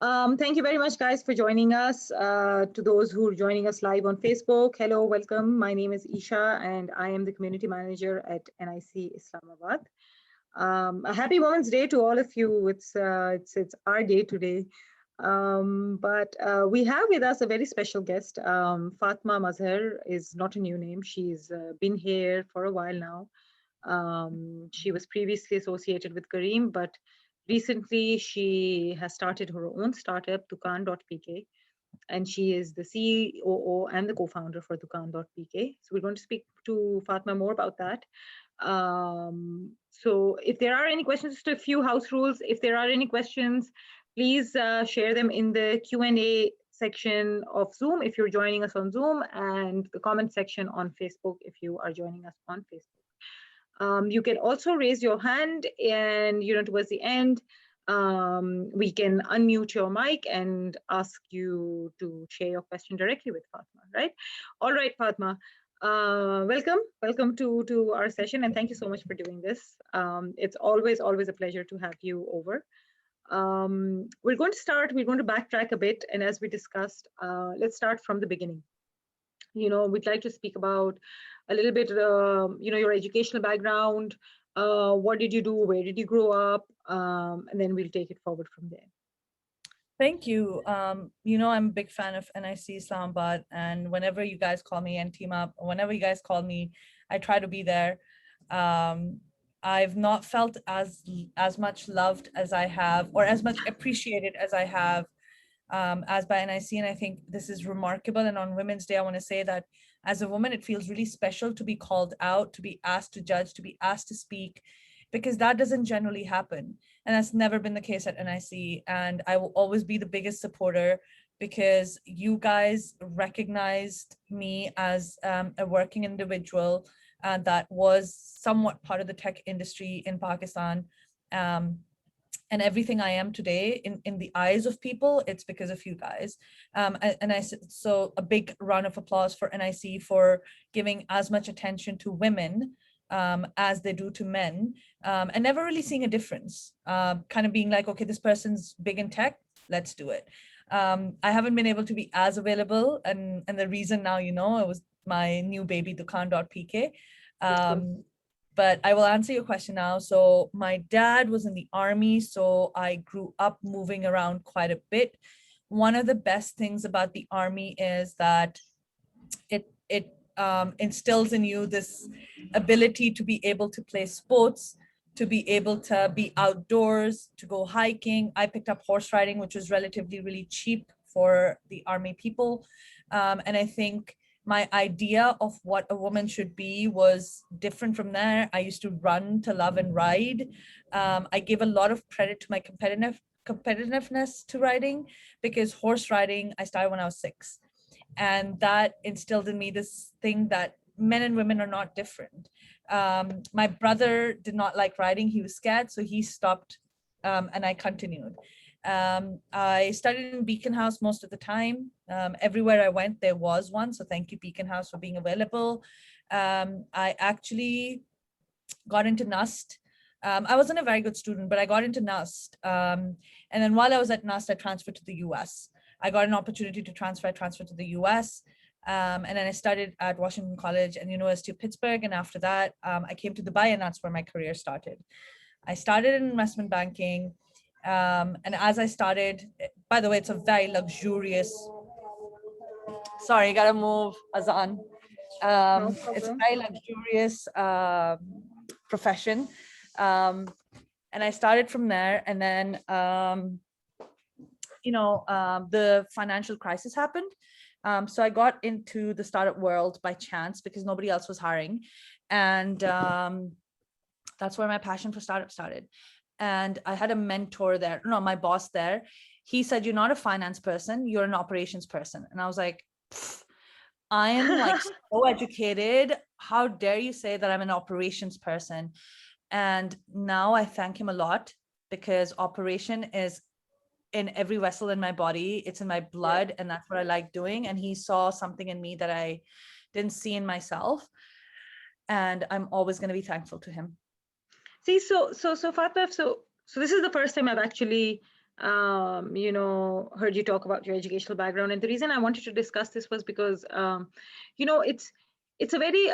Thank you very much, guys, for joining us. To those who are joining us live on Facebook, hello, welcome. My name is Eisha, and I am the community manager at NIC Islamabad. A happy Women's Day to all of you. It's our day today. But we have with us a very special guest. Fatima Mazhar is not a new name. She's been here for a while now. She was previously associated with Kareem, but recently she has started her own startup, Dukan.pk, and she is the COO and the co-founder for Dukan.pk. So we're going to speak to Fatma more about that. So if there are any questions, just a few house rules. If there are any questions, please share them in the Q&A section of Zoom if you're joining us on Zoom, and the comment section on Facebook if you are joining us on Facebook. You can also raise your hand, and towards the end, we can unmute your mic and ask you to share your question directly with Fatma, right? All right, Fatma, welcome to our session, and thank you so much for doing this. It's always a pleasure to have you over. We're going to backtrack a bit, and as we discussed, let's start from the beginning. We'd like to speak about a little bit, your educational background. What did you do? Where did you grow up? And then we'll take it forward from there. Thank you. I'm a big fan of NIC Islamabad, and whenever you guys call me and team up, whenever you guys call me, I try to be there. I've not felt as much loved as I have, or as much appreciated as I have, as by NIC, and I think this is remarkable. And on Women's Day, I want to say that as a woman, it feels really special to be called out, to be asked to judge, to be asked to speak, because that doesn't generally happen. And that's never been the case at NIC. And I will always be the biggest supporter, because you guys recognized me as a working individual that was somewhat part of the tech industry in Pakistan. And everything I am today in the eyes of people, it's because of you guys. So a big round of applause for NIC for giving as much attention to women as they do to men, and never really seeing a difference. Kind of being like, okay, this person's big in tech, let's do it. I haven't been able to be as available, and the reason now, it was my new baby, Dukan.pk. But I will answer your question now. So my dad was in the army, so I grew up moving around quite a bit. One of the best things about the army is that it instills in you this ability to be able to play sports, to be able to be outdoors, to go hiking. I picked up horse riding, which was relatively really cheap for the army people. And I think my idea of what a woman should be was different from there. I used to run to love and ride. I give a lot of credit to my competitiveness to riding, because horse riding, I started when I was 6. And that instilled in me this thing that men and women are not different. My brother did not like riding. He was scared, so he stopped, and I continued. I studied in Beacon House most of the time. Everywhere I went, there was one. So thank you, Beacon House, for being available. I actually got into NUST. I wasn't a very good student, but I got into NUST. And then while I was at NUST, I transferred to the US. I got an opportunity to transfer to the US. And then I studied at Washington College and University of Pittsburgh. And after that, I came to Dubai, and that's where my career started. I started in investment banking. And as I started, by the way, it's a very luxurious, sorry, gotta move, Azan. It's a very luxurious profession. And I started from there, and then, the financial crisis happened. So I got into the startup world by chance because nobody else was hiring. And that's where my passion for startup started. And I had a mentor there, no, my boss there. He said, "You're not a finance person, you're an operations person." And I was like, I am like so educated. How dare you say that I'm an operations person? And now I thank him a lot, because operation is in every vessel in my body. It's in my blood, and that's what I like doing. And he saw something in me that I didn't see in myself. And I'm always going to be thankful to him. See, so Fatma, so this is the first time I've actually heard you talk about your educational background. And the reason I wanted to discuss this was because, it's a very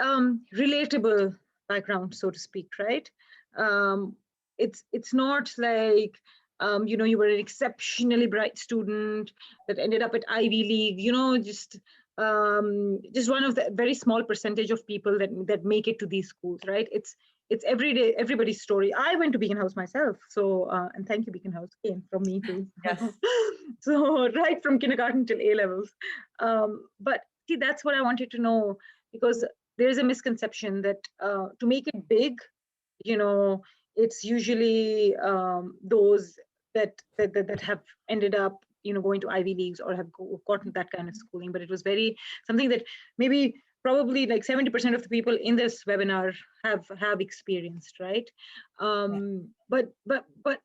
relatable background, so to speak, right? Um, it's not like, you were an exceptionally bright student that ended up at Ivy League, just one of the very small percentage of people that make it to these schools, right? It's everybody's story. I went to Beacon House myself, so and thank you, Beacon House, again from me too. Yes. So right from kindergarten till A levels. But see, that's what I wanted to know, because there's a misconception that to make it big, it's usually those that have ended up going to Ivy Leagues or have gotten that kind of schooling. But it was very something that maybe probably like 70% of the people in this webinar have experienced, right? But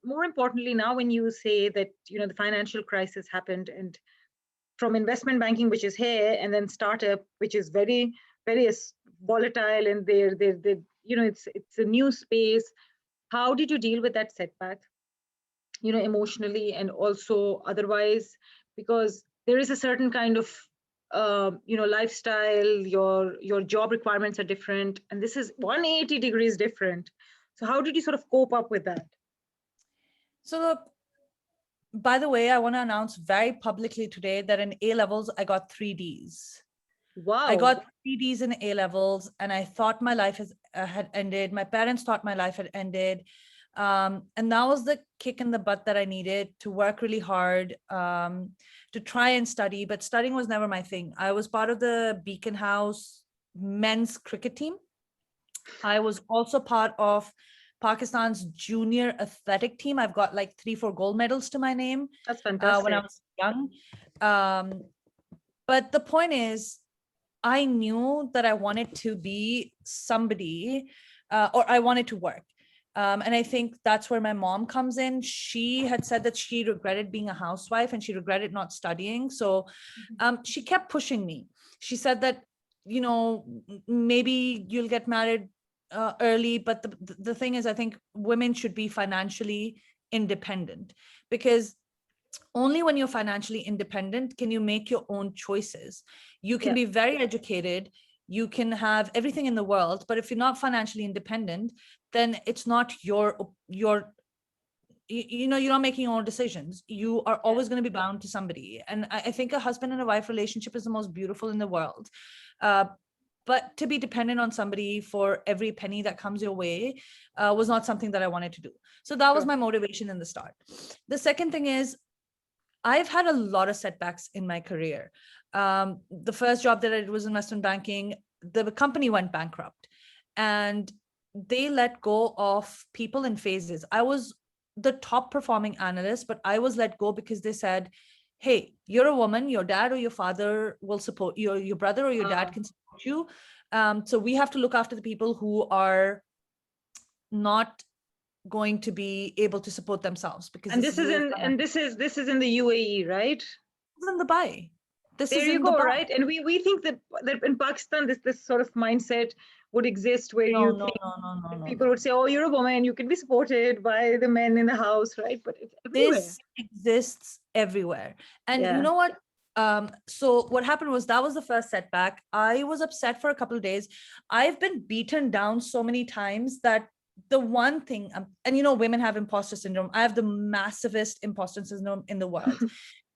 more importantly, now when you say that the financial crisis happened, and from investment banking, which is here, and then startup, which is very very volatile, and they're it's a new space. How did you deal with that setback, emotionally and also otherwise? Because there is a certain kind of lifestyle, your job requirements are different, and this is 180 degrees different. So how did you sort of cope up with that? So by the way, I want to announce very publicly today that in A levels, I got 3 Ds. Wow. I got 3 Ds in A levels, and I thought my life had ended. My parents thought my life had ended. And that was the kick in the butt that I needed to work really hard, to try and study, but studying was never my thing. I was part of the Beacon House men's cricket team. I was also part of Pakistan's junior athletic team. I've got like 3-4 gold medals to my name. That's fantastic. When I was young. But the point is, I knew that I wanted to be somebody, or I wanted to work. And I think that's where my mom comes in. She had said that she regretted being a housewife and she regretted not studying. So she kept pushing me. She said that, maybe you'll get married early. But the thing is, I think women should be financially independent, because only when you're financially independent can you make your own choices. You can be very educated, you can have everything in the world, but if you're not financially independent, then it's not you're not making your own decisions. You are always going to be bound to somebody. And I think a husband and a wife relationship is the most beautiful in the world. But to be dependent on somebody for every penny that comes your way was not something that I wanted to do. So that was my motivation in the start. The second thing is, I've had a lot of setbacks in my career. The first job that I did was investment banking. The company went bankrupt and they let go of people in phases. I was the top performing analyst, but I was let go because they said, hey, you're a woman, your dad or your father will support you, your brother or your dad can support you. So we have to look after the people who are not going to be able to support themselves, because this is in the UAE, right? It's in Dubai. There you go, right? And we think that in Pakistan this sort of mindset would exist, where people would say, oh, you're a woman, you can be supported by the men in the house, right? But it's everywhere. This exists everywhere. And you know what? So what happened was, that was the first setback. I was upset for a couple of days. I've been beaten down so many times that the one thing, and women have imposter syndrome. I have the massivest imposter syndrome in the world.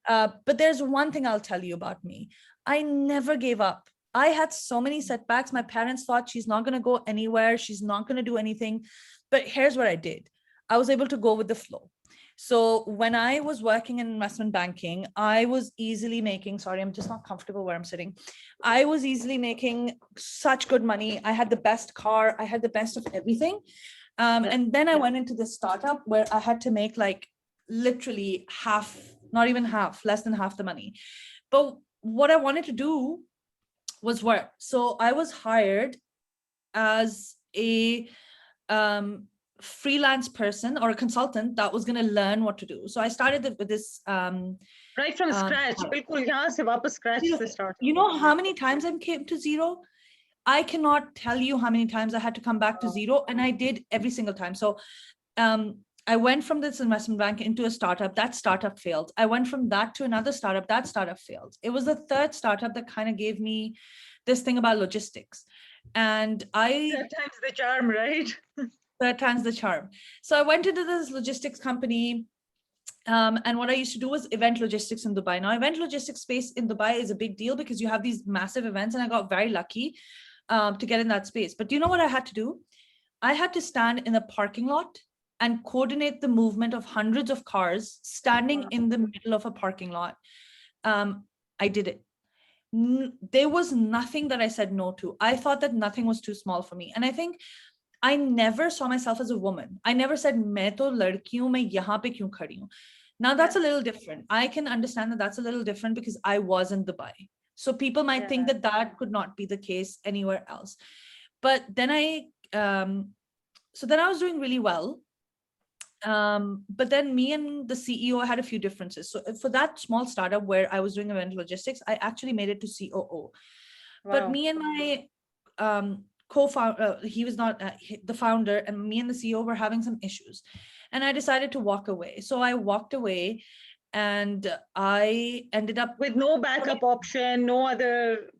But there's one thing I'll tell you about me. I never gave up. I had so many setbacks. My parents thought she's not going to go anywhere. She's not going to do anything. But here's what I did. I was able to go with the flow. So when I was working in investment banking, I was easily making, sorry, I'm just not comfortable where I'm sitting. I was easily making such good money. I had the best car. I had the best of everything. And then I went into this startup where I had to make like literally half, not even half, less than half the money. But what I wanted to do was work. So I was hired as a freelance person or a consultant that was going to learn what to do. So I started with this right from scratch. You know how many times I came to zero? I cannot tell you how many times I had to come back to zero, and I did every single time. So I went from this investment bank into a startup. That startup failed. I went from that to another startup. That startup failed. It was the third startup that kind of gave me this thing about logistics. And Third time's the charm, right? third time's the charm. So I went into this logistics company. And what I used to do was event logistics in Dubai. Now, event logistics space in Dubai is a big deal because you have these massive events, and I got very lucky to get in that space. But do you know what I had to do? I had to stand in a parking lot and coordinate the movement of hundreds of cars standing in the middle of a parking lot. I did it. There was nothing that I said no to. I thought that nothing was too small for me. And I think I never saw myself as a woman. I never said, "Main to ladki hu, main yahan pe kyun khadi hu." Now that's a little different. I can understand that that's a little different because I was in Dubai. So people might think that that could not be the case anywhere else. But then so then I was doing really well. But then me and the CEO had a few differences. So for that small startup where I was doing event logistics, I actually made it to COO. But me and my co-founder, he was not the founder, and me and the CEO were having some issues. And I decided to walk away. So I walked away, and I ended up with no backup option, no other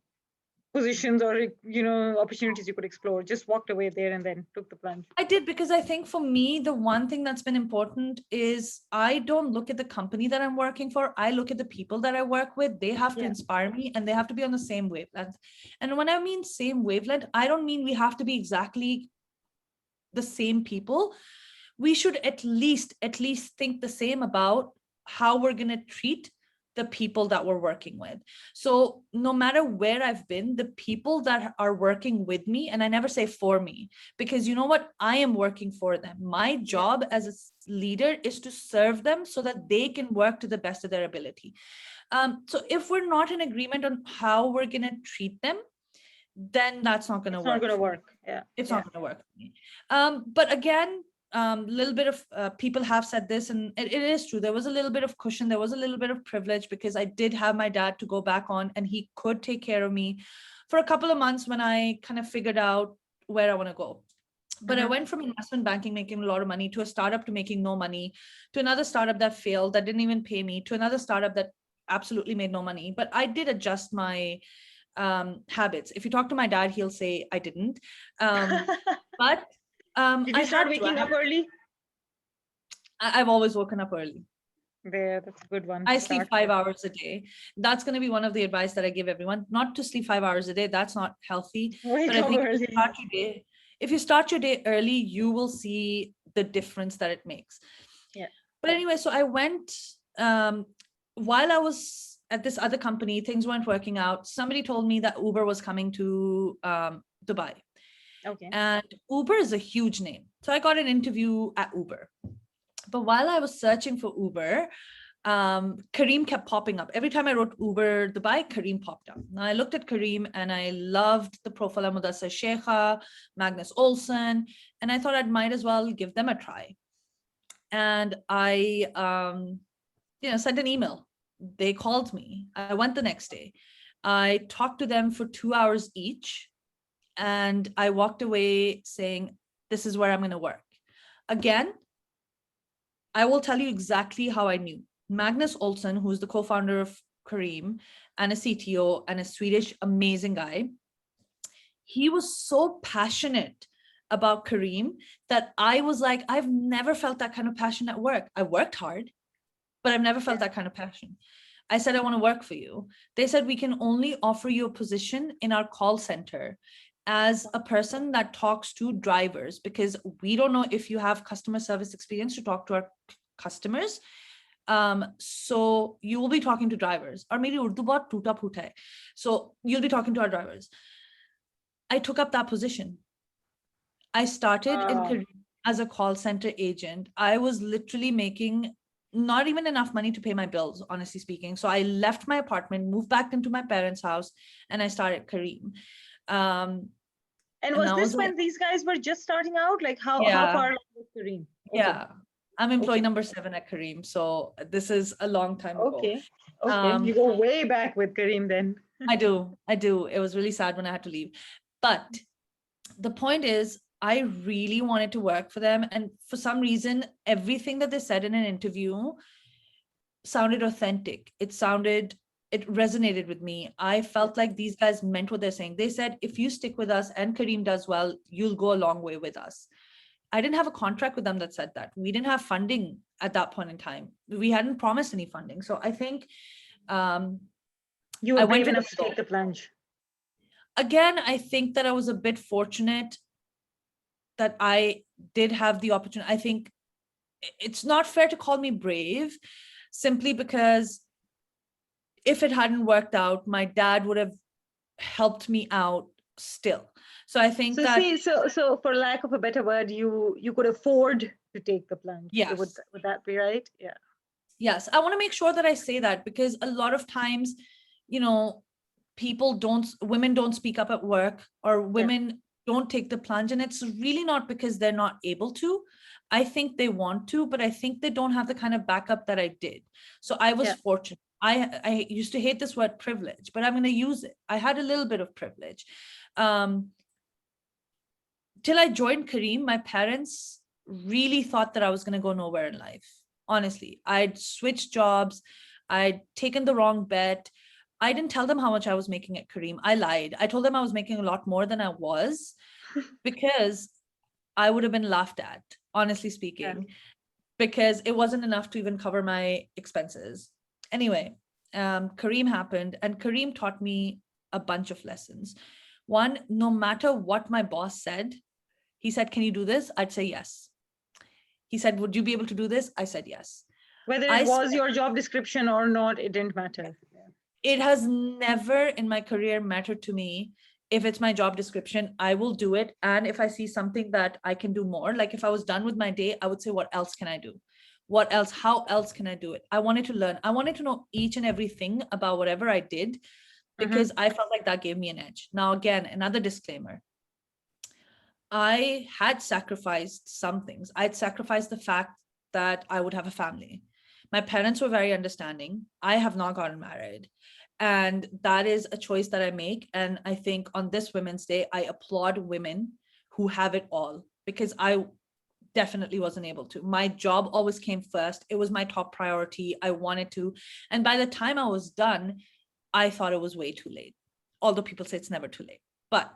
positions or opportunities you could explore. Just walked away there and then took the plunge. I did, because I think for me, the one thing that's been important is I don't look at the company that I'm working for. I look at the people that I work with. They have to inspire me, and they have to be on the same wavelength. And when I mean same wavelength, I don't mean we have to be exactly the same people. We should at least think the same about how we're going to treat the people that we're working with. So no matter where I've been, the people that are working with me, and I never say for me, because you know what, I am working for them. My job as a leader is to serve them so that they can work to the best of their ability. So if we're not in agreement on how we're going to treat them, then that's not going to work. It's not going to work. Yeah. It's not going to work for me. But again, little bit of people have said this, and it is true. There was a little bit of cushion. There was a little bit of privilege because I did have my dad to go back on, and he could take care of me for a couple of months when I kind of figured out where I want to go. But I went from investment banking, making a lot of money, to a startup to making no money, to another startup that failed, that didn't even pay me, to another startup that absolutely made no money. But I did adjust my habits. If you talk to my dad, he'll say I didn't. But did you start waking up early? I've always woken up early. There, that's a good one. I sleep 5 hours a day. That's going to be one of the advice that I give everyone, not to sleep 5 hours a day. That's not healthy. Wake up early. If you start your day early, you will see the difference that it makes. Yeah. But anyway, so I went, while I was at this other company, things weren't working out. Somebody told me that Uber was coming to Dubai. Okay. And Uber is a huge name. So I got an interview at Uber. But while I was searching for Uber, Kareem kept popping up. Every time I wrote Uber Dubai, Kareem popped up. Now I looked at Kareem and I loved the profile of Mudassar Sheikha, Magnus Olsen, and I thought I might as well give them a try. And I sent an email. They called me. I went the next day. I talked to them for 2 hours each. And I walked away saying, this is where I'm going to work. Again, I will tell you exactly how I knew. Magnus Olsen, who's the co-founder of Kareem and a CTO and a Swedish amazing guy, he was so passionate about Kareem that I was like, I've never felt that kind of passion at work. I worked hard, but I've never felt that kind of passion. I said, I want to work for you. They said, we can only offer you a position in our call center as a person that talks to drivers, because we don't know if you have customer service experience to talk to our customers. So you will be talking to drivers, or maybe Urdu bahut toota phoota hai. So you'll be talking to our drivers. I took up that position. I started in Korea as a call center agent. I was literally making not even enough money to pay my bills, honestly speaking. So I left my apartment, moved back into my parents' house, and I started Kareem. And was this when these guys were just starting out? Like how far was Kareem? Okay. Yeah, I'm employee number 7 at Kareem. So this is a long time ago. Okay. You go way back with Kareem then. I do. It was really sad when I had to leave. But the point is, I really wanted to work for them. And for some reason, everything that they said in an interview sounded authentic. It resonated with me. I felt like these guys meant what they're saying. They said, if you stick with us and Kareem does well, you'll go a long way with us. I didn't have a contract with them that said that. We didn't have funding at that point in time. We hadn't promised any funding. So I think you were I went brave with enough the to flow. take the plunge. Again, I think that I was a bit fortunate that I did have the opportunity. I think it's not fair to call me brave, simply because if it hadn't worked out, my dad would have helped me out still. So I think So that, see, so for lack of a better word, you could afford to take the plunge. yes, Would that be right? Yeah. yes, I want to make sure that I say that, because a lot of times, you know, women don't speak up at work, or women don't take the plunge, and it's really not because they're not able to. I think they want to, but I think they don't have the kind of backup that I did. So I was fortunate. I used to hate this word privilege, but I'm going to use it. I had a little bit of privilege. Till I joined Kareem, my parents really thought that I was going to go nowhere in life. Honestly, I'd switched jobs. I'd taken the wrong bet. I didn't tell them how much I was making at Kareem. I lied. I told them I was making a lot more than I was, because I would have been laughed at, honestly speaking, because it wasn't enough to even cover my expenses. Anyway, Kareem happened, and Kareem taught me a bunch of lessons. One, no matter what my boss said, he said, can you do this? I'd say yes. He said, would you be able to do this? I said yes. Whether it was your job description or not, it didn't matter. It has never in my career mattered to me. If it's my job description, I will do it. And if I see something that I can do more, like if I was done with my day, I would say, what else can I do? What else? How else can I do it? I wanted to learn. I wanted to know each and everything about whatever I did, because I felt like that gave me an edge. Now, again, another disclaimer. I had sacrificed some things. I'd sacrificed the fact that I would have a family. My parents were very understanding. I have not gotten married. And that is a choice that I make. And I think on this Women's Day, I applaud women who have it all, because I definitely wasn't able to. My job always came first. It was my top priority. I wanted to. And by the time I was done, I thought it was way too late. Although people say it's never too late. But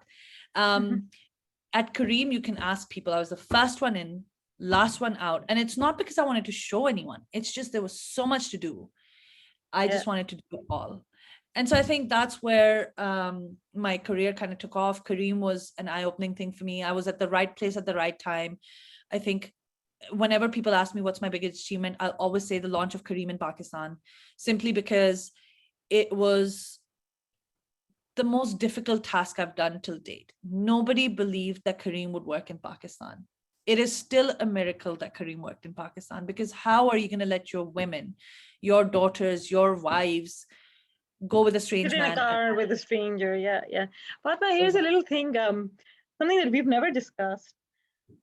at Kareem, you can ask people. I was the first one in, last one out. And it's not because I wanted to show anyone. It's just there was so much to do. I just wanted to do it all. And so I think that's where my career kind of took off. Kareem was an eye-opening thing for me. I was at the right place at the right time. I think whenever people ask me what's my biggest achievement, I'll always say the launch of Kareem in Pakistan, simply because it was the most difficult task I've done till date. Nobody believed that Kareem would work in Pakistan. It is still a miracle that Kareem worked in Pakistan, because how are you going to let your women, your daughters, your wives go with a strange Sit in man? a car with a stranger. Yeah. Fatma, here's a little thing, something that we've never discussed,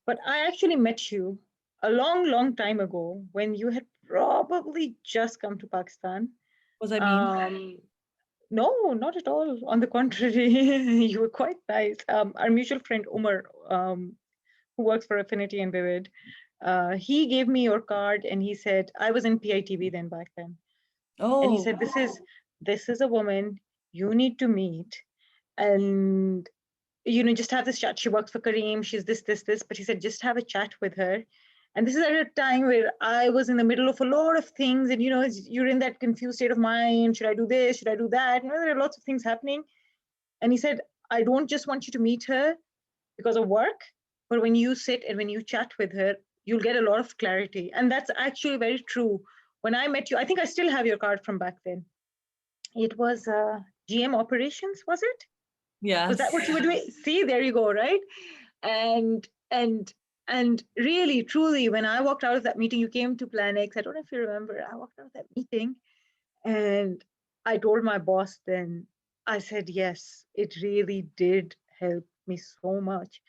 but I actually met you a long time ago when you had probably just come to Pakistan. Was I mean? No, not at all. On the contrary, you were quite nice. Our mutual friend Umar, who works for Affinity and Vivid, he gave me your card and he said, I was in PITV then back then. And he said, this is a woman you need to meet. And just have this chat. She works for Kareem. She's this. But he said, just have a chat with her. And this is at a time where I was in the middle of a lot of things. And, you're in that confused state of mind. Should I do this? Should I do that? There are lots of things happening. And he said, I don't just want you to meet her because of work, but when you sit and when you chat with her, you'll get a lot of clarity. And that's actually very true. When I met you, I think I still have your card from back then. It was GM operations, was it? Yes. Was that what you were doing? See, there you go, right? And really, truly, when I walked out of that meeting, you came to Plan X. I don't know if you remember. I walked out of that meeting and I told my boss then, I said, yes, it really did help me so much.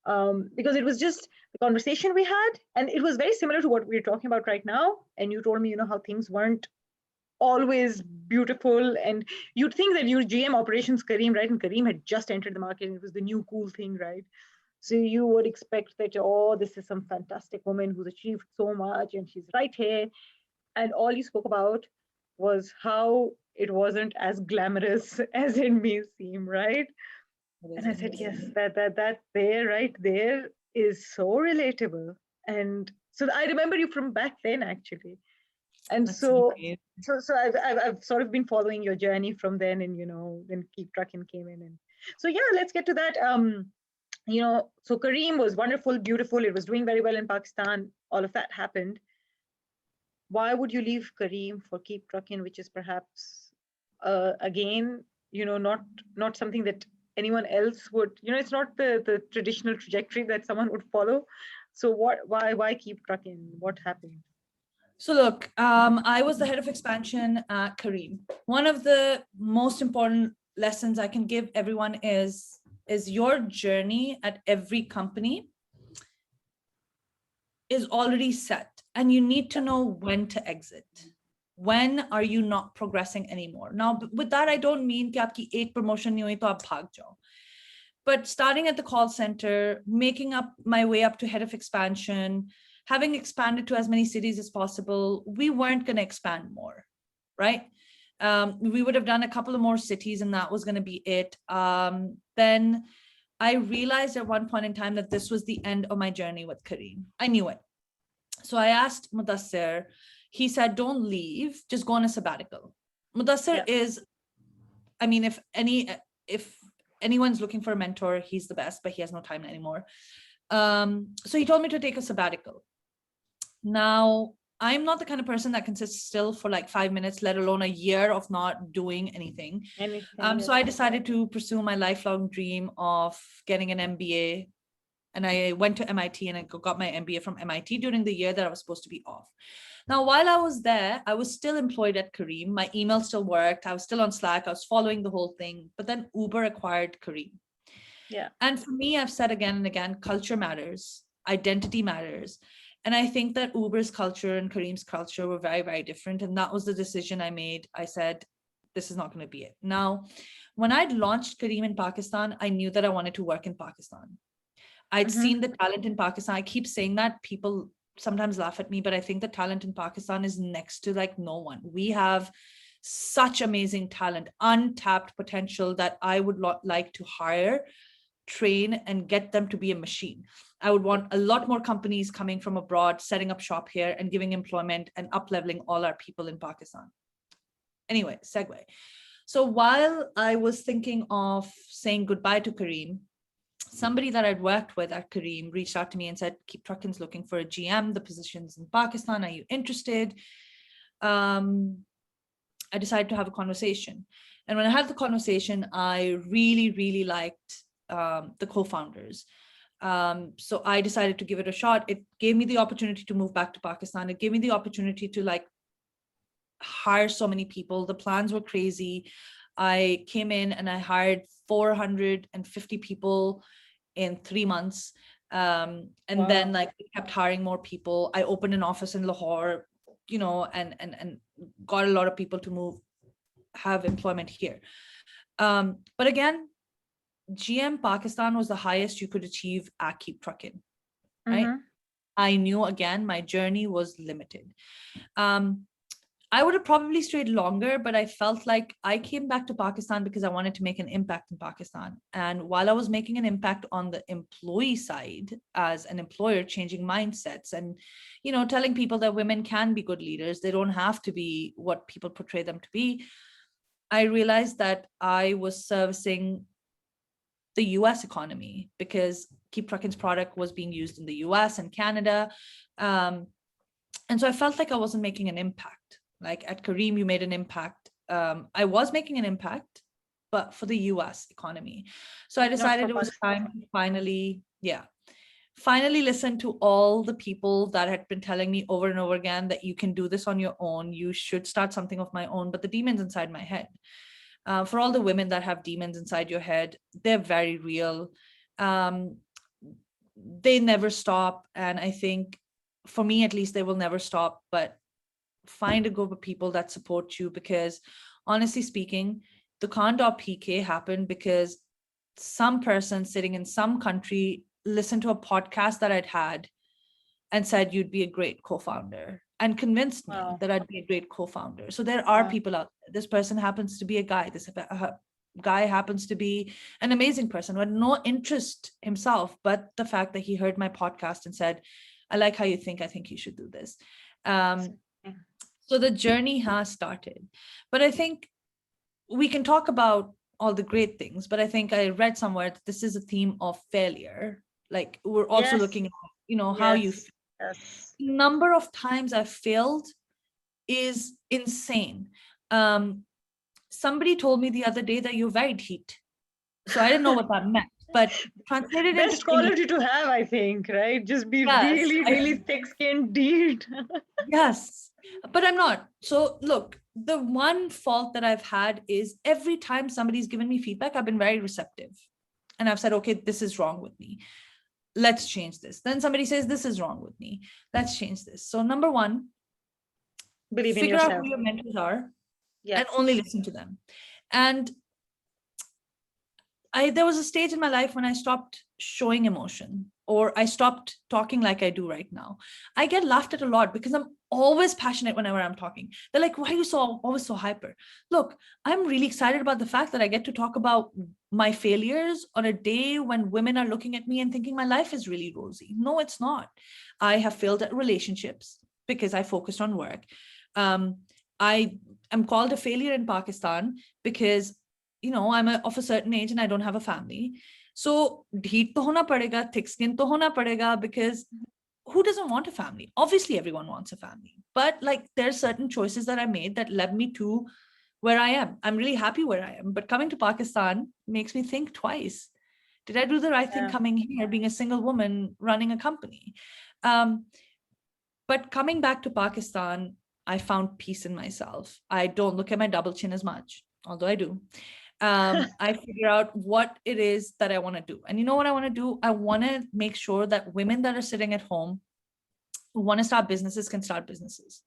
Because it was just the conversation we had, and it was very similar to what we're talking about right now. And you told me, how things weren't always beautiful, and you'd think that you GM operations Kareem, right? And Kareem had just entered the market, and it was the new cool thing, right? So you would expect that, oh, this is some fantastic woman who's achieved so much and she's right here. And all you spoke about was how it wasn't as glamorous as it may seem, right? It And I said, isn't. yes, that there, right there, is so relatable. And so I remember you from back then, actually. And That's so so, great. I've sort of been following your journey from then, and then Keep Trucking came in, and so yeah, let's get to that. So Kareem was wonderful, beautiful. It was doing very well in Pakistan. All of that happened. Why would you leave Kareem for Keep Trucking, which is perhaps, again, not something that anyone else would. It's not the traditional trajectory that someone would follow. So why Keep Trucking? What happened? So look, I was the head of expansion at Kareem. One of the most important lessons I can give everyone is your journey at every company is already set, and you need to know when to exit. When are you not progressing anymore? Now, with that, I don't mean कि आपकी एक promotion नहीं हुई तो आप भाग जाओ. But starting at the call center, making up my way up to head of expansion, having expanded to as many cities as possible, we weren't going to expand more, right? We would have done a couple of more cities and that was going to be it. Then I realized at one point in time that this was the end of my journey with Kareem. I knew it. So I asked Mudassir, he said, don't leave, just go on a sabbatical. Mudassir is, I mean, if anyone's looking for a mentor, he's the best, but he has no time anymore. So he told me to take a sabbatical. Now, I'm not the kind of person that can sit still for like 5 minutes, let alone a year of not doing anything. So I decided to pursue my lifelong dream of getting an MBA. And I went to MIT and I got my MBA from MIT during the year that I was supposed to be off. Now, while I was there, I was still employed at Kareem. My email still worked. I was still on Slack. I was following the whole thing. But then Uber acquired Kareem. Yeah. And for me, I've said again and again, culture matters. Identity matters. And I think that Uber's culture and Kareem's culture were very, very different. And that was the decision I made. I said, this is not going to be it. Now, when I'd launched Kareem in Pakistan, I knew that I wanted to work in Pakistan. I'd seen the talent in Pakistan. I keep saying that. People sometimes laugh at me, but I think the talent in Pakistan is next to like no one. We have such amazing talent, untapped potential that I would like to hire, train, and get them to be a machine. I would want a lot more companies coming from abroad, setting up shop here and giving employment and up-leveling all our people in Pakistan. Anyway, segue. So while I was thinking of saying goodbye to Kareem, somebody that I'd worked with at Kareem reached out to me and said, Keep Trucking's looking for a GM, the position's in Pakistan, are you interested? I decided to have a conversation. And when I had the conversation, I really, really liked the co-founders. So I decided to give it a shot. It gave me the opportunity to move back to Pakistan. It gave me the opportunity to like hire so many people. The plans were crazy. I came in and I hired 450 people in 3 months. And then like we kept hiring more people. I opened an office in Lahore, and got a lot of people to have employment here. But again, GM Pakistan was the highest you could achieve at Keep Trucking, right? I knew again, my journey was limited. I would have probably stayed longer, but I felt like I came back to Pakistan because I wanted to make an impact in Pakistan. And while I was making an impact on the employee side as an employer, changing mindsets and, telling people that women can be good leaders, they don't have to be what people portray them to be, I realized that I was servicing the US economy because Keep Trucking's product was being used in the US and Canada. And so I felt like I wasn't making an impact. Like at Kareem, you made an impact. I was making an impact, but for the US economy. So I decided it was time to finally listen to all the people that had been telling me over and over again that you can do this on your own. You should start something of my own, but the demons inside my head. For all the women that have demons inside your head, they're very real. They never stop. And I think for me, at least, they will never stop, but find a group of people that support you, because honestly speaking, the Co-Founder.pk happened because some person sitting in some country listened to a podcast that I'd had and said, you'd be a great co-founder, and convinced me Wow. that I'd be a great co-founder. So there are Wow. people out there. This person happens to be a guy. This guy happens to be an amazing person who had no interest himself, but the fact that he heard my podcast and said, I like how you think, I think you should do this. So the journey has started. But I think we can talk about all the great things, but I think I read somewhere that this is a theme of failure. Like we're also looking at, how you feel. Yes. Number of times I've failed is insane. Somebody told me the other day that you're very deep. So I didn't know what that meant, but translated Best into quality to have, I think, right? Just be Yes, really, really thick-skinned, deed. Yes, but I'm not. So look, the one fault that I've had is every time somebody's given me feedback, I've been very receptive. And I've said, okay, this is wrong with me. Let's change this. Then somebody says, this is wrong with me. Let's change this. So number one, Believe in figure out yourself. who your mentors are Yes. and only listen to them. And there was a stage in my life when I stopped showing emotion, or I stopped talking like I do right now. I get laughed at a lot because I'm always passionate whenever I'm talking. They're like, why are you always so hyper? Look, I'm really excited about the fact that I get to talk about my failures on a day when women are looking at me and thinking my life is really rosy. No, it's not. I have failed at relationships because I focused on work. I am called a failure in Pakistan because I'm of a certain age and I don't have a family. So dheet to hona padega, thick skin to hona padega, because who doesn't want a family? Obviously, everyone wants a family. But like there are certain choices that I made that led me to where I am. I'm really happy where I am. But coming to Pakistan makes me think twice. Did I do the right thing coming here, being a single woman running a company? But coming back to Pakistan, I found peace in myself. I don't look at my double chin as much, although I do. I figure out what it is that I want to do. And you know what I want to do? I want to make sure that women that are sitting at home who want to start businesses can start businesses.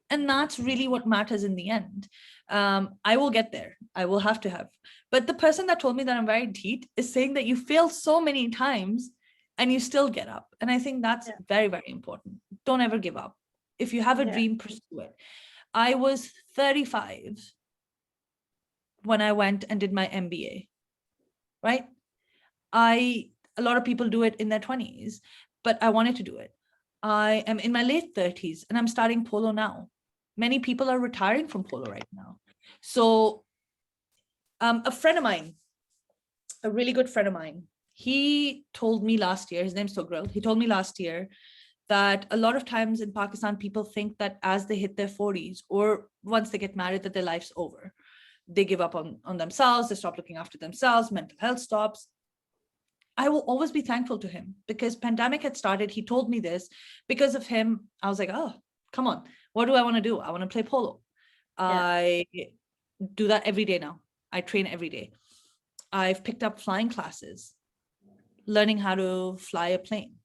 And that's really what matters in the end. I will get there. I will have to have. But the person that told me that I'm very deep is saying that you fail so many times and you still get up. And I think that's very, very important. Don't ever give up. If you have a dream, pursue it. I was 35 when I went and did my MBA, right? A lot of people do it in their 20s, but I wanted to do it. I am in my late 30s and I'm starting Polo now. Many people are retiring from Polo right now. So a friend of mine, a really good friend of mine, he told me last year, his name's Togril, he told me last year that a lot of times in Pakistan, people think that as they hit their 40s or once they get married, that their life's over. They give up on themselves, they stop looking after themselves, mental health stops. I will always be thankful to him because pandemic had started. He told me this. Because of him, I was like, oh, come on. What do I want to do? I want to play polo. I do that every day now. I train every day. I've picked up flying classes, learning how to fly a plane.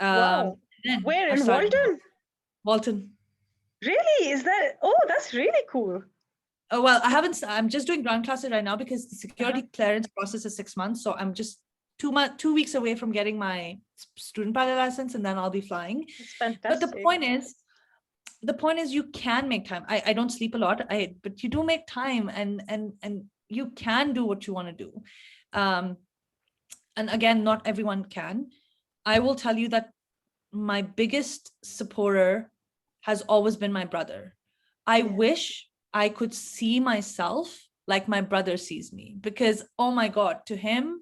Wow. Where, in Walton? Walton. Really? Is that? Oh, that's really cool. Oh, well, I'm just doing ground classes right now because the security clearance process is 6 months. So I'm just 2 weeks away from getting my student pilot license, and then I'll be flying. It's fantastic. But the point is you can make time. I don't sleep a lot, but you do make time and you can do what you want to do. And again, not everyone can. I will tell you that my biggest supporter has always been my brother. I wish I could see myself like my brother sees me, because, oh my God, to him,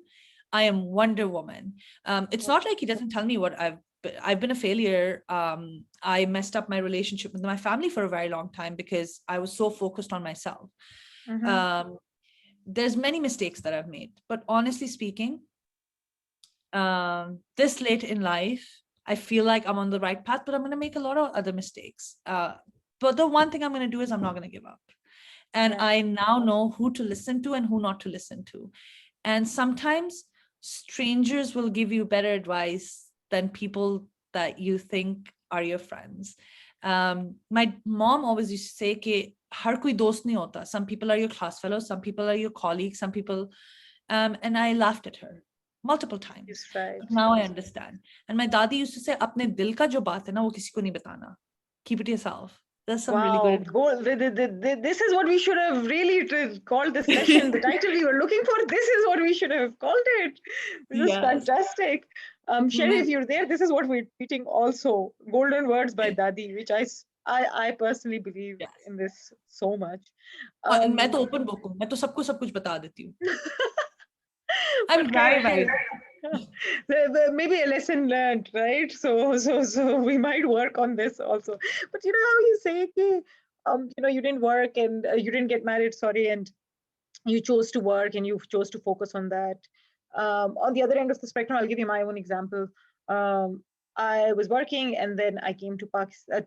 I am Wonder Woman. It's not like he doesn't tell me what I've been a failure. I messed up my relationship with my family for a very long time because I was so focused on myself. There's many mistakes that I've made, but honestly speaking, this late in life, I feel like I'm on the right path, but I'm going to make a lot of other mistakes. But the one thing I'm going to do is I'm not going to give up. And I now know who to listen to and who not to listen to. And sometimes strangers will give you better advice than people that you think are your friends. My mom always used to say कि हर कोई दोस्त नहीं होता. Some people are your class fellows, some people are your colleagues, some people, and I laughed at her multiple times. Yes, right. But now I understand. And my dadi used to say, "Apne dil ka jo baat hai na, wo kisi ko nahi batana. Keep it yourself." That's some really Wow, good. this is what we should have really called the session. The title we were looking for, this is what we should have called it. This is Yes. fantastic. Sherry, if you're there, this is what we're tweeting also. Golden Words by Dadi, which I personally believe Yes. in this so much. And मैं तो open book हूँ. मैं तो सबको सब कुछ बता देती हूँ. I'm But very maybe a lesson learned, right? So we might work on this also. But you know how you say, okay, you didn't work and you didn't get married, sorry, and you chose to work and you chose to focus on that. On the other end of the spectrum, I'll give you my own example. I was working and then I came to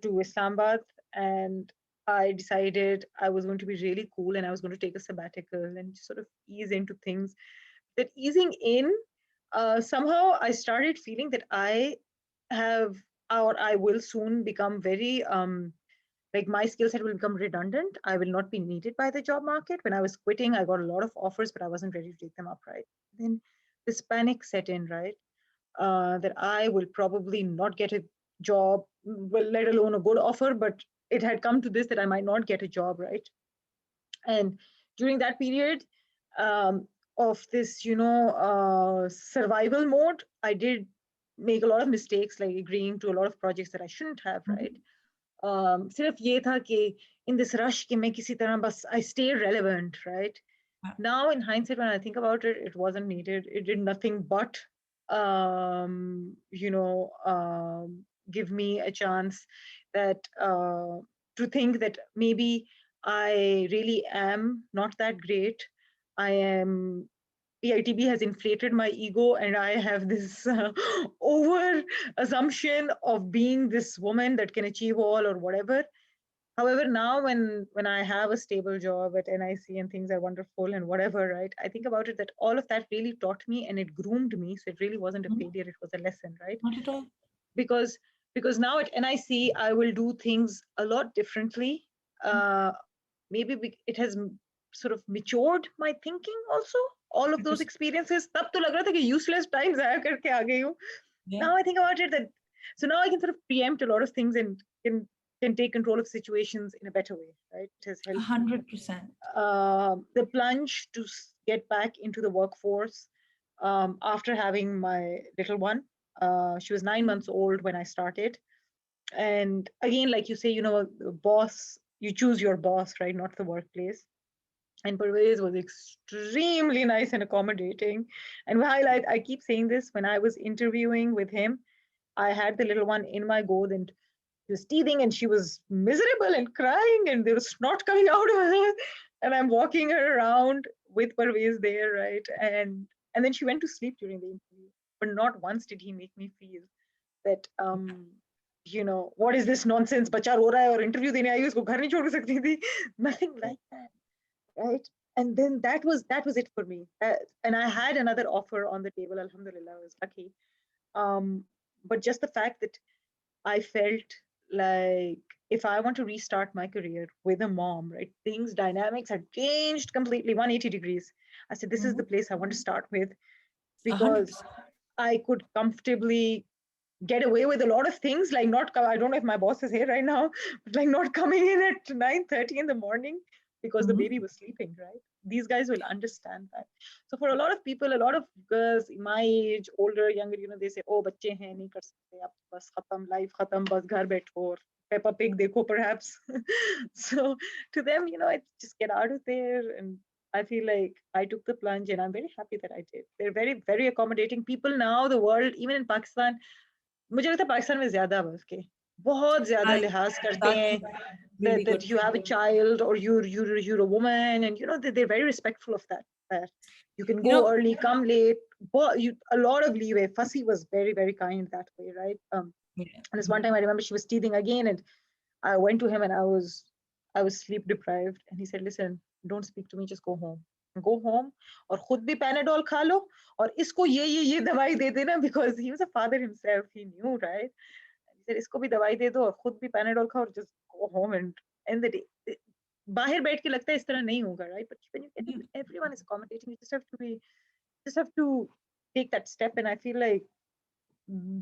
to Islamabad, and I decided I was going to be really cool and I was going to take a sabbatical and sort of ease into things. That easing in, somehow I started feeling that I have, or I will soon become very like my skill set will become redundant. I will not be needed by the job market. When I was quitting, I got a lot of offers, but I wasn't ready to take them up, right? Then this panic set in, right? That I will probably not get a job, well, let alone a good offer, but it had come to this that I might not get a job, right? And during that period of this, survival mode, I did make a lot of mistakes, like agreeing to a lot of projects that I shouldn't have, right? सिर्फ ये था कि in this rush कि मैं किसी तरह बस I stay relevant, right? Now in hindsight, when I think about it, it wasn't needed. It did nothing but give me a chance that to think that maybe I really am not that great. I am PITB has inflated my ego, and I have this over assumption of being this woman that can achieve all or whatever. However, now when I have a stable job at NIC and things are wonderful and whatever, right? I think about it that all of that really taught me and it groomed me. So it really wasn't a failure; it was a lesson, right? Not at all. Because now at NIC I will do things a lot differently. Maybe it has sort of matured my thinking also. All of those experiences. तब तो लग रहा था कि useless times आया करके आ गई हूँ. Now I think about it that so now I can sort of preempt a lot of things and can take control of situations in a better way, right? It has helped. 100%. The plunge to get back into the workforce after having my little one. She was 9 months old when I started. And again, like you say, boss, you choose your boss, right? Not the workplace. And Parvez was extremely nice and accommodating. And while I keep saying this, when I was interviewing with him, I had the little one in my goad and she was teething and she was miserable and crying and there was snot coming out of her. And I'm walking her around with Parvez there, right? And then she went to sleep during the interview. But not once did he make me feel that what is this nonsense? Bacha ro raha hai aur interview dene aayi usko ghar nahi chhod sakti thi. Nothing like that, right? And then that was it for me. And I had another offer on the table. Alhamdulillah, I was lucky. But just the fact that I felt like if I want to restart my career with a mom, right, things, dynamics had changed completely 180 degrees. I said, this is the place I want to start with because 100%. I could comfortably get away with a lot of things, like I don't know if my boss is here right now, but like not coming in at 9:30 in the morning because the baby was sleeping, right? These guys will understand that. So for a lot of people, a lot of girls my age, older, younger, they say, oh, bacche hain, nahi kar sakte, ab bas khatam, life khatam, bas ghar baitho aur Peppa Pig dekho perhaps. So to them, it's just get out of there. And I feel like I took the plunge and I'm very happy that I did. They're very, very accommodating people now, the world, even in Pakistan. मुझे लगता है पाकिस्तान में ज्यादा बस के बहुत ज्यादा लिहाज करते हैं that you have a child or you're a woman, and they're very respectful of that you can go early, come late, but a lot of leeway. Fussy was very, very kind that way, right? And this one time I remember she was teething again and I went to him and I was sleep deprived and he said, listen, don't speak to me, just go home और खुद भी Panadol खा लो और इसको ये दवाई दे देना, because he was a father himself, he knew, right? He said, इसको भी दवाई दे दो और खुद भी पैनाडोल खाओ और just go home and end the day. बाहर बैठ के लगता है इस तरह नहीं होगा, right? But when you get everyone is accommodating, you just have to take that step. And I feel like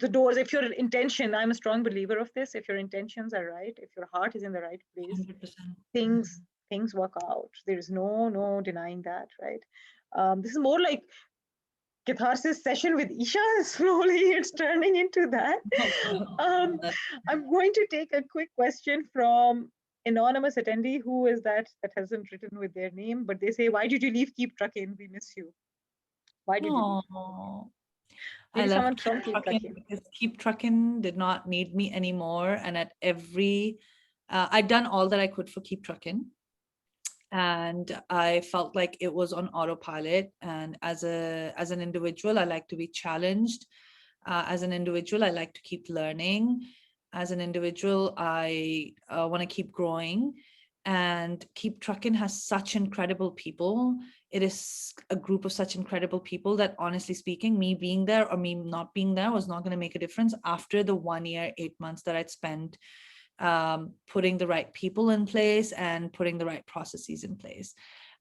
the doors, if your intention, I'm a strong believer of this, if your intentions are right, if your heart is in the right place, 100%. things work out. There's no denying that, right? This is more like catharsis session with Eisha. Slowly it's turning into that. I'm going to take a quick question from anonymous attendee. Who is that hasn't written with their name, but they say, why did you leave Keep Truckin'? We miss you. Why did you leave? Oh, I Maybe someone left from Keep Keep Truckin' Truckin'. because Keep Truckin' did not need me anymore. And at every, I'd done all that I could for Keep Truckin'. And I felt like it was on autopilot. And as an individual, I like to be challenged. As an individual, I like to keep learning. As an individual, I want to keep growing. And Keep Truckin' has such incredible people. It is a group of such incredible people that, honestly speaking, me being there or me not being there was not going to make a difference after the 1 year, 8 months that I'd spent putting the right people in place and putting the right processes in place.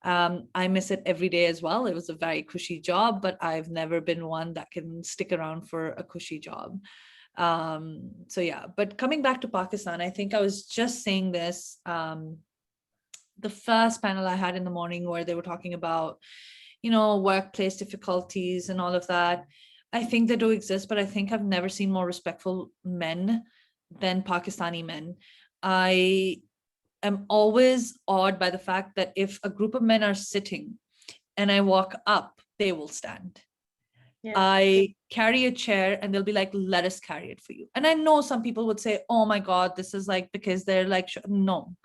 I miss it every day as well. It was a very cushy job, but I've never been one that can stick around for a cushy job. So yeah, but coming back to Pakistan, I think I was just saying this, the first panel I had in the morning where they were talking about, workplace difficulties and all of that. I think they do exist, but I think I've never seen more respectful men than Pakistani men. I am always awed by the fact that if a group of men are sitting and I walk up, they will stand. Yeah. I carry a chair and they'll be like, let us carry it for you. And I know some people would say, oh my God, this is like, because they're like, no.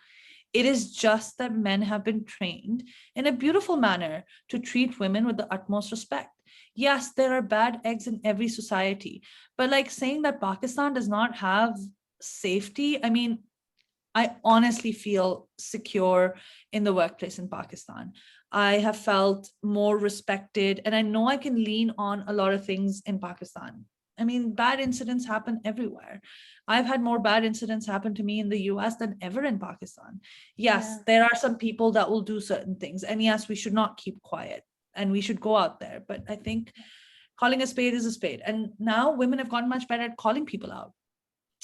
It is just that men have been trained in a beautiful manner to treat women with the utmost respect. Yes, there are bad eggs in every society, but like saying that Pakistan does not have safety, I mean, I honestly feel secure in the workplace in Pakistan. I have felt more respected, and I know I can lean on a lot of things in Pakistan. I mean, bad incidents happen everywhere. I've had more bad incidents happen to me in the US than ever in Pakistan. Yes, there are some people that will do certain things. And yes, we should not keep quiet and we should go out there. But I think calling a spade is a spade. And now women have gotten much better at calling people out.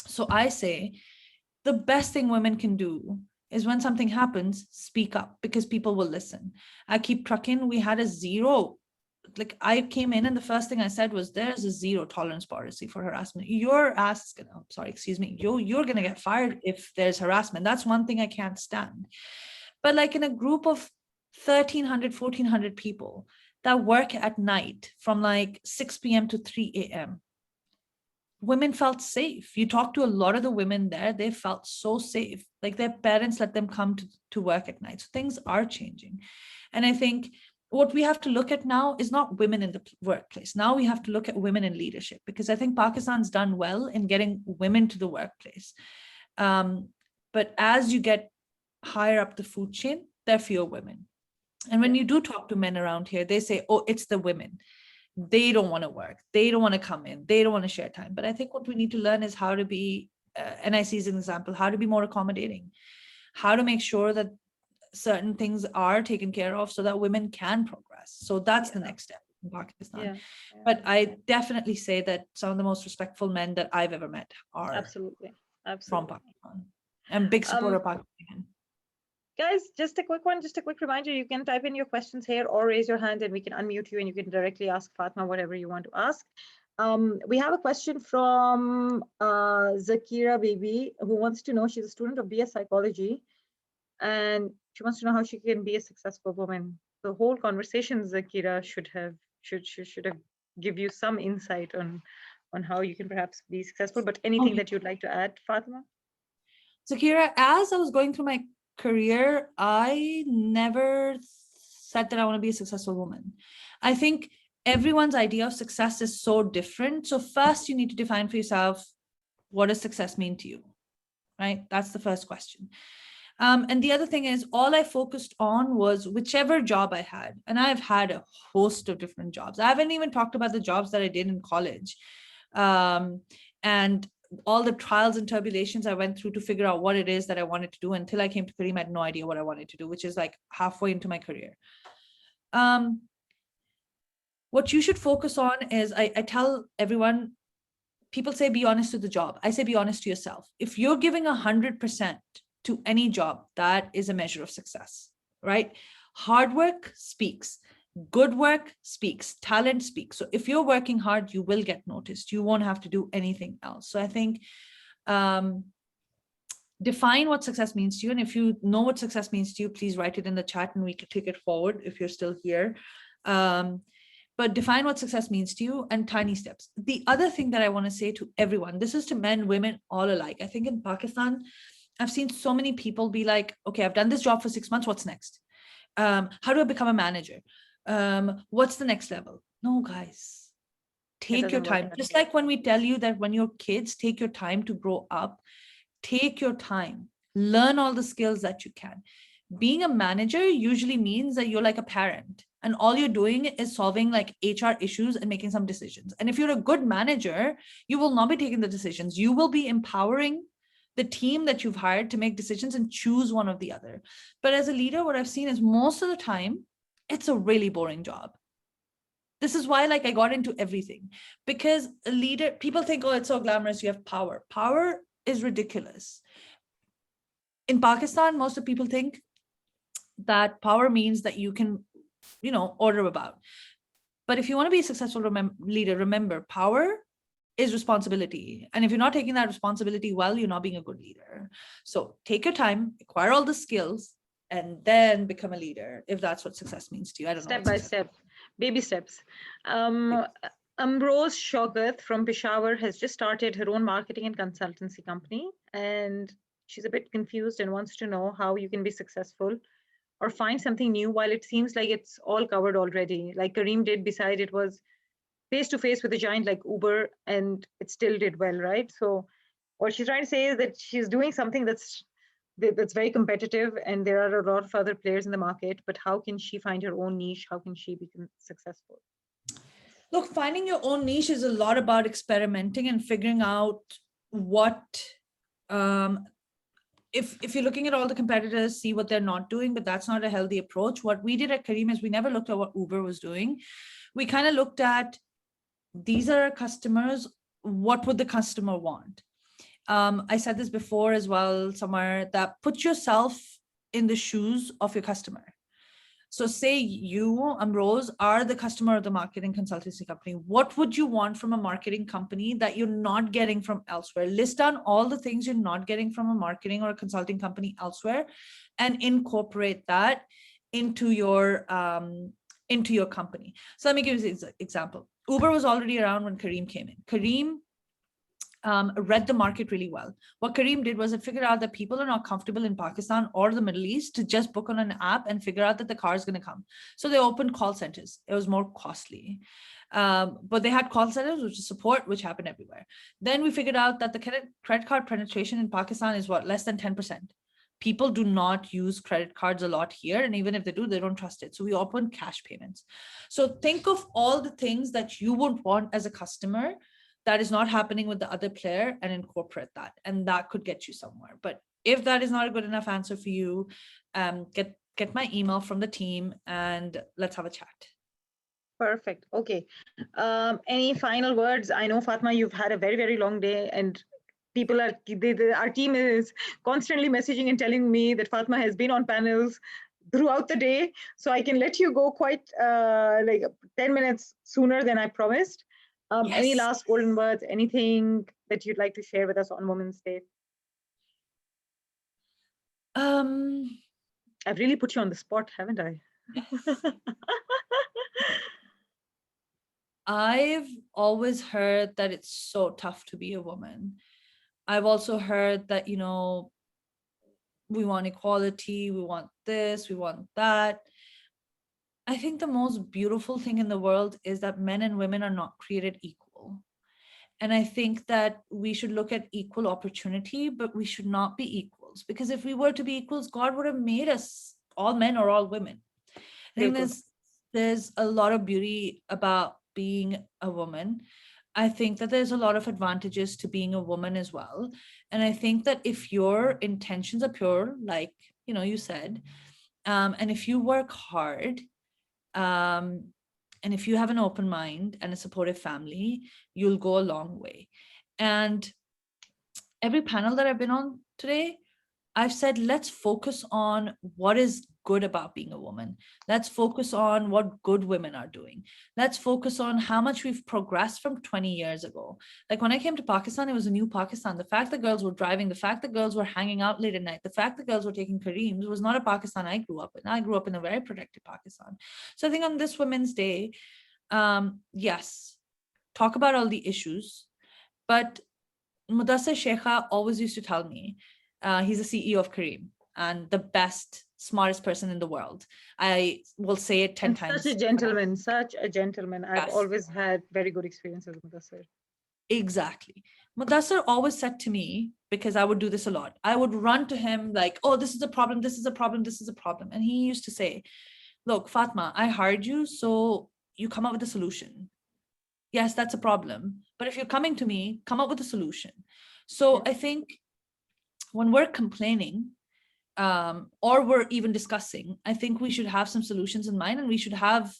So I say the best thing women can do is when something happens, speak up, because people will listen. I Keep Truckin', we had a zero. Like I came in and the first thing I said was, there's a zero tolerance policy for harassment. Your ass is gonna, sorry, excuse me, you're gonna get fired if there's harassment. That's one thing I can't stand. But like in a group of 1,300, 1,400 people that work at night from like 6 p.m. to 3 a.m., women felt safe. You talk to a lot of the women there, they felt so safe. Like their parents let them come to work at night. So things are changing. And I think what we have to look at now is not women in the workplace. Now we have to look at women in leadership, because I think Pakistan's done well in getting women to the workplace. But as you get higher up the food chain, there are fewer women. And when you do talk to men around here, they say, oh, it's the women. They don't want to work. They don't want to come in. They don't want to share time. But I think what we need to learn is how to be, NIC is an example, how to be more accommodating, how to make sure that certain things are taken care of so that women can progress. So that's the next step in Pakistan. But I definitely say that some of the most respectful men that I've ever met are absolutely from Pakistan. I'm a big supporter of Pakistan. Guys, just a quick one, just a quick reminder, you can type in your questions here or raise your hand and we can unmute you and you can directly ask Fatima whatever you want to ask. We have a question from Zakira Baby, who wants to know, she's a student of BS Psychology and she wants to know how she can be a successful woman. The whole conversation, Zakira, should have give you some insight on how you can perhaps be successful, but anything that you'd like to add, Fatima? Zakira, as I was going through my career, I never said that I want to be a successful woman. I think everyone's idea of success is so different. So first you need to define for yourself, what does success mean to you, right? That's the first question. And the other thing is, all I focused on was whichever job I had. And I've had a host of different jobs. I haven't even talked about the jobs that I did in college. And all the trials and tribulations I went through to figure out what it is that I wanted to do. Until I came to Kareem, I had no idea what I wanted to do, which is like halfway into my career. what you should focus on is, I tell everyone, people say be honest to the job. I say be honest to yourself. If you're giving 100% to any job, that is a measure of success, right? Hard work speaks. Good work speaks. Talent speaks. So if you're working hard, you will get noticed. You won't have to do anything else. So I think define what success means to you. And if you know what success means to you, please write it in the chat and we can take it forward if you're still here. But define what success means to you and tiny steps. The other thing that I want to say to everyone, this is to men, women, all alike. I think in Pakistan, I've seen so many people be like, okay, I've done this job for 6 months. What's next? How do I become a manager? What's the next level? No, guys, take your time. Just like when we tell you that when you're kids, take your time to grow up, take your time, learn all the skills that you can. Being a manager usually means that you're like a parent and all you're doing is solving like HR issues and making some decisions. And if you're a good manager, you will not be taking the decisions. You will be empowering the team that you've hired to make decisions and choose one or the other. But as a leader, what I've seen is most of the time, it's a really boring job. This is why like I got into everything, because a leader, people think, oh, it's so glamorous, you have power. Power is ridiculous. In Pakistan, most of people think that power means that you can, order about. But if you want to be a successful leader, remember, power is responsibility. And if you're not taking that responsibility well, you're not being a good leader. So take your time, acquire all the skills, and then become a leader, if that's what success means to you. I don't know. Step by step, baby steps. Amrose Shaukat from Peshawar has just started her own marketing and consultancy company, and she's a bit confused and wants to know how you can be successful or find something new while it seems like it's all covered already. Like Kareem did, beside it was face to face with a giant like Uber, and it still did well, right? So what she's trying to say is that she's doing something that's very competitive, and there are a lot of other players in the market, but how can she find her own niche? How can she become successful? Look, finding your own niche is a lot about experimenting and figuring out what, if you're looking at all the competitors, see what they're not doing, but that's not a healthy approach. What we did at Kareem is we never looked at what Uber was doing. We kind of looked at, these are our customers, what would the customer want? I said this before as well somewhere, that put yourself in the shoes of your customer. So say you, Amrose, are the customer of the marketing consultancy company. What would you want from a marketing company that you're not getting from elsewhere? List down all the things you're not getting from a marketing or a consulting company elsewhere and incorporate that into your company. So let me give you an example. Uber was already around when Kareem came in. Kareem read the market really well. What Kareem did was it figured out that people are not comfortable in Pakistan or the Middle East to just book on an app and figure out that the car is going to come. So they opened call centers. It was more costly. But they had call centers, which is support, which happened everywhere. Then we figured out that the credit card penetration in Pakistan is less than 10%. People do not use credit cards a lot here. And even if they do, they don't trust it. So we open cash payments. So think of all the things that you would want as a customer that is not happening with the other player and incorporate that. And that could get you somewhere. But if that is not a good enough answer for you, get my email from the team and let's have a chat. Perfect. Okay. Any final words? I know, Fatma, you've had a very, very long day, and people are, our team is constantly messaging and telling me that Fatma has been on panels throughout the day. So I can let you go quite like 10 minutes sooner than I promised. Yes. Any last golden words, anything that you'd like to share with us on Women's Day? I've really put you on the spot, haven't I? I've always heard that it's so tough to be a woman. I've also heard that, we want equality, we want this, we want that. I think the most beautiful thing in the world is that men and women are not created equal. And I think that we should look at equal opportunity, but we should not be equals. Because if we were to be equals, God would have made us all men or all women. I think there's a lot of beauty about being a woman. I think that there's a lot of advantages to being a woman as well. And I think that if your intentions are pure, like, you said, and if you work hard, and And if you have an open mind and a supportive family, you'll go a long way. And every panel that I've been on today, I've said, let's focus on what is good about being a woman. Let's focus on what good women are doing. Let's focus on how much we've progressed from 20 years ago. Like when I came to Pakistan, it was a new Pakistan. The fact that girls were driving, the fact that girls were hanging out late at night, the fact that girls were taking Kareems was not a Pakistan I grew up in. I grew up in a very protected Pakistan. So I think on this Women's Day, yes, talk about all the issues, but Mudassir Sheikha always used to tell me, he's the CEO of Kareem and the best, smartest person in the world. I will say it 10 times. Such a gentleman, such a gentleman. I've Yes. always had very good experiences with Mudassir. Exactly. Mudassir always said to me, because I would do this a lot, I would run to him like, oh, this is a problem, this is a problem, this is a problem. And he used to say, look, Fatma, I hired you, so you come up with a solution. Yes, that's a problem. But if you're coming to me, come up with a solution. So I think when we're complaining or we're even discussing, I think we should have some solutions in mind, and we should have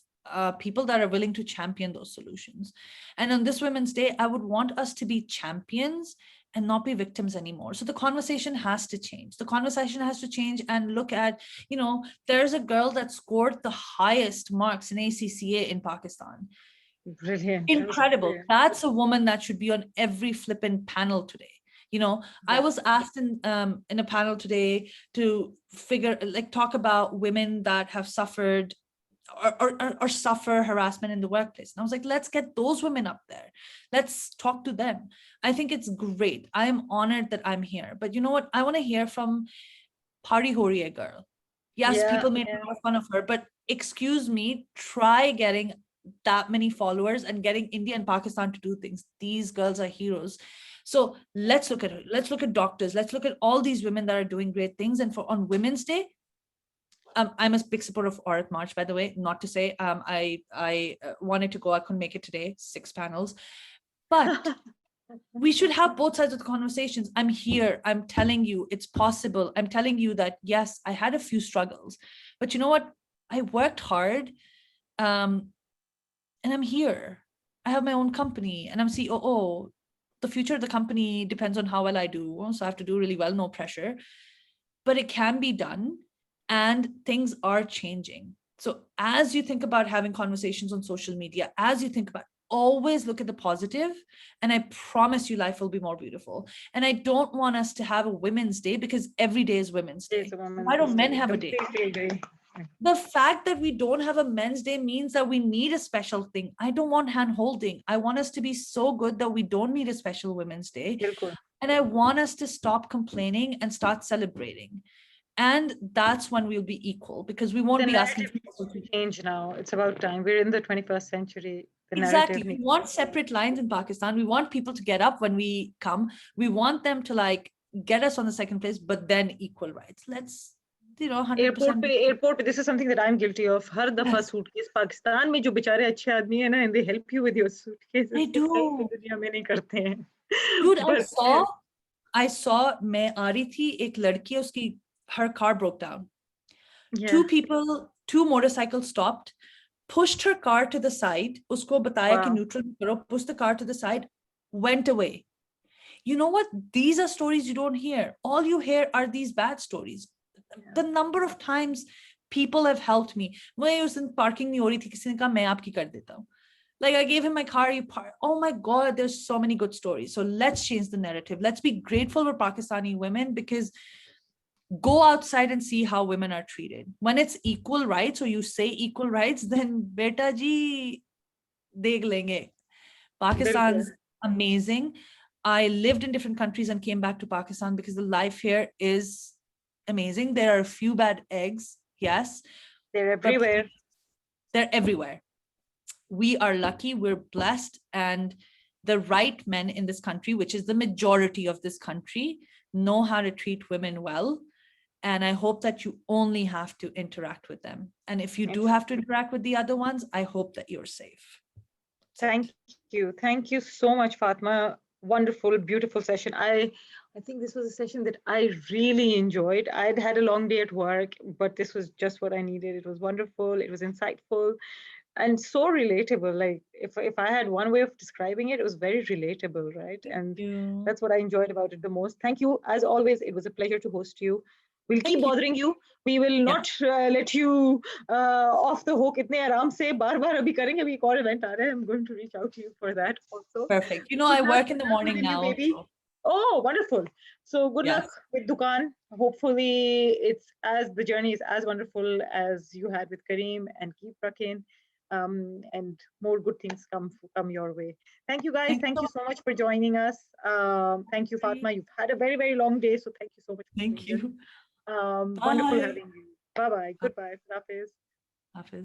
people that are willing to champion those solutions. And on this Women's Day, I would want us to be champions and not be victims anymore. So the conversation has to change. The conversation has to change and look at, there's a girl that scored the highest marks in ACCA in Pakistan. Brilliant. Incredible. That's a woman that should be on every flippant panel today. I was asked in a panel today to talk about women that have suffered or suffer harassment in the workplace. And I was like, let's get those women up there. Let's talk to them. I think it's great. I am honored that I'm here. But you know what? I want to hear from Party Horiya girl. Yes, people made fun of her, but excuse me, try getting that many followers and getting India and Pakistan to do things. These girls are heroes. So let's look at her. Let's look at doctors. Let's look at all these women that are doing great things. And on Women's Day, I'm a big supporter of Aurat March, by the way. Not to say I wanted to go, I couldn't make it today, 6 panels. But we should have both sides of the conversations. I'm here. I'm telling you it's possible. I'm telling you that, yes, I had a few struggles. But you know what? I worked hard. And I'm here. I have my own company and I'm COO. The future of the company depends on how well I do. So I have to do really well, no pressure. But it can be done and things are changing. So as you think about having conversations on social media, as you think about, always look at the positive, and I promise you life will be more beautiful. And I don't want us to have a Women's Day because every day is Women's Day. Why don't men have a day? The fact that we don't have a Men's Day means that we need a special thing. I don't want hand holding. I want us to be so good that we don't need a special Women's Day. And I want us to stop complaining and start celebrating. And that's when we'll be equal, because we won't be asking people to change now. It's about time. We're in the 21st century. Exactly. We want separate lines in Pakistan. We want people to get up when we come. We want them to get us on the second place, but then equal rights. Let's, 100%. Airport, this is something that I'm guilty of. Har dafa suitcase Pakistan mein jo bechare achhe aadmi hai na, and they help you with your suitcase. They do. Duniya mein nahi karte hain. Dude, I saw मैं आ रही थी, एक लड़की उसकी, her car broke down. Two motorcycles stopped, pushed her car to the side, usko bataya ki neutral karo, pushed the car to the side, went away. You know what? These are stories you don't hear. All you hear are these bad stories. The number of times people have helped me. मैं उस दिन parking नहीं हो रही थी, किसी ने कहा मैं आपकी कर देता हूँ. I gave him my car, you park. Oh my God, there's so many good stories. So let's change the narrative. Let's be grateful for Pakistani women, because go outside and see how women are treated. When it's equal rights, or you say equal rights, then beta ji dekh lenge. Pakistan's amazing. I lived in different countries and came back to Pakistan because the life here is amazing. There are a few bad eggs, yes. They're everywhere. They're everywhere. We are lucky, we're blessed, and the right men in this country, which is the majority of this country, know how to treat women well. And I hope that you only have to interact with them. And if you do have to interact with the other ones, I hope that you're safe. Thank you. Thank you so much, Fatma. Wonderful, beautiful session. I think this was a session that I really enjoyed. I'd had a long day at work, but this was just what I needed. It was wonderful. It was insightful. and so relatable. Like if I had one way of describing it, it was very relatable, right? And You. that's what I enjoyed about it the most. Thank you, as always. It was a pleasure to host you. We'll keep Thank you. bothering you. We will Yeah. not let you off the hook. इतने आराम से बार अभी करेंगे. अभी एक और event आ रहा है. I'm going to reach out to you for that also. Perfect. You know, Good I luck. work in the Good luck with morning the new now. baby. So Oh, wonderful. So good yes. luck with Dukan. Hopefully the journey is as wonderful as you had with Kareem, and keep trucking. And more good things come your way. Thank you guys. Thank you so much for joining us. Thank you, Fatma. You've had a very, very long day, so thank you so much for being Thank here. you. Wonderful Bye. having you. Bye-bye. Goodbye. Hafiz. Hafiz.